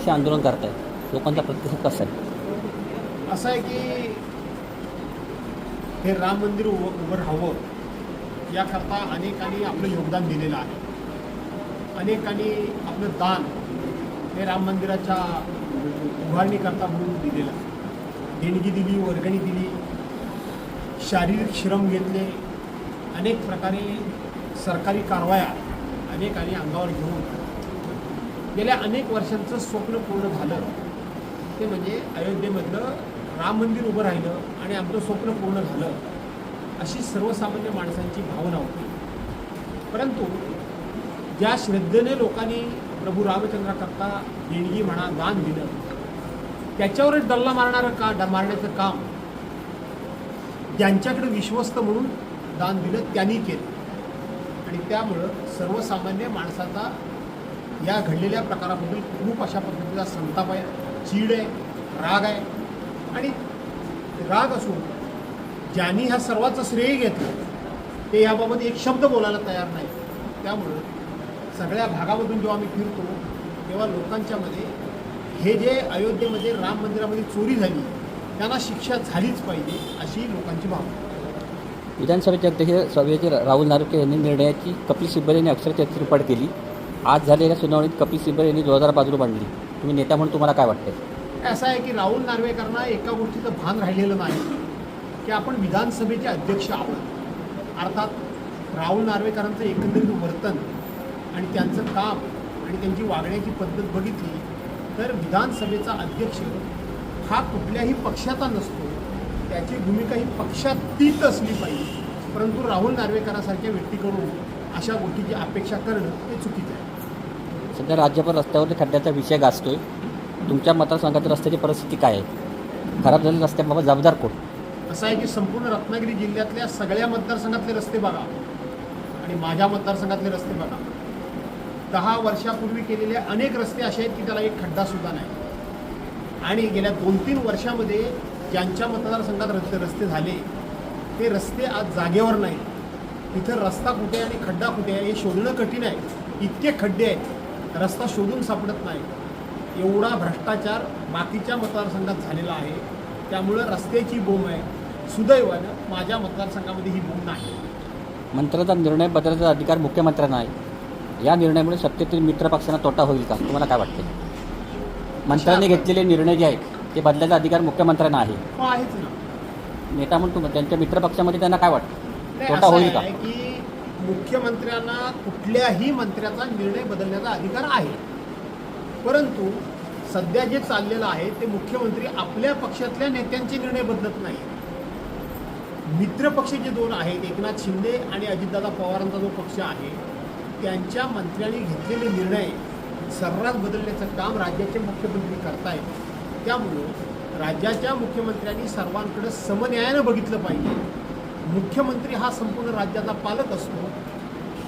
पक्ष आंदोलन करतायत, लोकांचा प्रतिसाद कसा आहे? असं आहे की हे राम मंदिर उभं राहावं याकरता अनेकांनी आपलं योगदान दिलेलं आहे. अनेकांनी आपलं दान हे राम मंदिराच्या उभारणीकरता म्हणून दिलेलं आहे. देणगी दिली, वर्गणी दिली, शारीरिक श्रम घेतले, अनेक प्रकारे सरकारी कारवाया अनेकांनी अंगावर घेऊन गेल्या अनेक वर्षांचं स्वप्न पूर्ण झालं. ते म्हणजे अयोध्येमधलं राम मंदिर उभं राहिलं आणि आमचं स्वप्न पूर्ण झालं, अशी सर्वसामान्य माणसांची भावना होती. परंतु ज्या श्रद्धेने लोकांनी प्रभू रामचंद्राकरता देणगी म्हणा, दान दिलं, त्याच्यावरच डल्ला मारण्याचं काम ज्यांच्याकडे विश्वस्त म्हणून दान दिलं त्यांनी केलं. आणि त्यामुळं सर्वसामान्य माणसाचा या घडलेल्या प्रकाराबद्दल खूप अशा पद्धतीचा संताप आहे, चीड आहे, राग आहे. आणि राग असून ज्यांनी ह्या सर्वाचं श्रेय घेतलं ते याबाबत एक शब्द बोलायला तयार नाही. त्यामुळं सगळ्या भागामधून जेव्हा आम्ही फिरतो तेव्हा लोकांच्यामध्ये हे जे अयोध्येमध्ये राम मंदिरामध्ये चोरी झाली त्यांना शिक्षा झालीच पाहिजे अशी लोकांची भावना. विधानसभेचे अध्यक्ष सभेचे राहुल नार्वेकर यांनी निर्णयाची कपिल सिब्बल यांनी अक्षरशः चित्रपट केली. आज झालेल्या सुनावणीत कपिल सिब्बल यांनी जोरदार बाजू मांडली. तुम्ही नेता म्हणून तुम्हाला काय वाटतं? असं आहे की राहुल नार्वेकरांना एका गोष्टीचं भान राहिलेलं नाही की आपण विधानसभेचे अध्यक्ष आहोत. अर्थात राहुल नार्वेकरांचं एकंदरीत वर्तन आणि त्यांचं काम आणि त्यांची वागण्याची पद्धत बघितली तर विधानसभेचा अध्यक्ष हा कुठल्याही पक्षाचा नसतो, त्याची भूमिका ही पक्षातीत असली पाहिजे. परंतु राहुल नार्वेकरांसारख्या व्यक्तीकडून अशा गोष्टीची अपेक्षा करणं हे चुकीचं आहे. सध्या राज्यभर रस्त्यावर खड्ड्याचा विषय गाजतोय. तुमच्या मतदारसंघातील रस्त्याची परिस्थिती काय आहे? खराब झालेल्या रस्त्याबाबत जबाबदार कोण? असं आहे की संपूर्ण रत्नागिरी जिल्ह्यातल्या सगळ्या मतदारसंघातले रस्ते बघा आणि माझ्या मतदारसंघातले रस्ते बघा. 10 वर्षापूर्वी केलेले अनेक रस्ते असे आहेत की त्याला एक खड्डासुद्धा नाही. आणि गेल्या 2-3 वर्षामध्ये ज्यांच्या मतदारसंघात रस्ते झाले ते रस्ते आज जागेवर नाही. इथं रस्ता कुठे आहे आणि खड्डा कुठे आहे हे शोधणं कठीण आहे. इतके खड्डे आहेत, रस्ता शोधून सापडत नाही. एवढा भ्रष्टाचार बाकीच्या मतदारसंघात झालेला आहे. त्यामुळं रस्त्याची बोंब आहे. सुदैवानं माझ्या मतदारसंघामध्ये ही बोंब नाही. मंत्र्याचा निर्णय बदलण्याचा अधिकार मुख्यमंत्र्यांना आहे. या निर्णयामुळे सत्तेतील मित्र पक्षांना तोटा होईल का? तुम्हाला काय वाटते? मंत्र्यांनी घेतलेले निर्णय जे आहेत ते बदलायचा अधिकार मुख्यमंत्र्यांना आहे. हो, आहेच ना. नेता म्हणून त्यांच्या मित्रपक्षामध्ये त्यांना काय वाटतं? तोटा असं होईल का? आहे की मुख्यमंत्र्यांना कुठल्याही मंत्र्याचा निर्णय बदलण्याचा अधिकार आहे. परंतु सध्या जे चाललेलं आहे ते मुख्यमंत्री आपल्या पक्षातल्या नेत्यांचे निर्णय बदलत नाही. मित्रपक्ष जे 2 आहेत, एकनाथ शिंदे आणि अजितदादा पवारांचा जो पक्ष आहे त्यांच्या मंत्र्यांनी घेतलेले निर्णय सर्रास बदलण्याचं काम राज्याचे मुख्यमंत्री करतायत. त्यामुळं राज्याच्या मुख्यमंत्र्यांनी सर्वांकडे समन्यायानं बघितलं पाहिजे. मुख्यमंत्री हा संपूर्ण राज्याचा पालक असतो.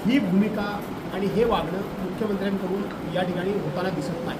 ही भूमिका आणि हे वागणं मुख्यमंत्र्यांकडून या ठिकाणी होताना दिसत नाही.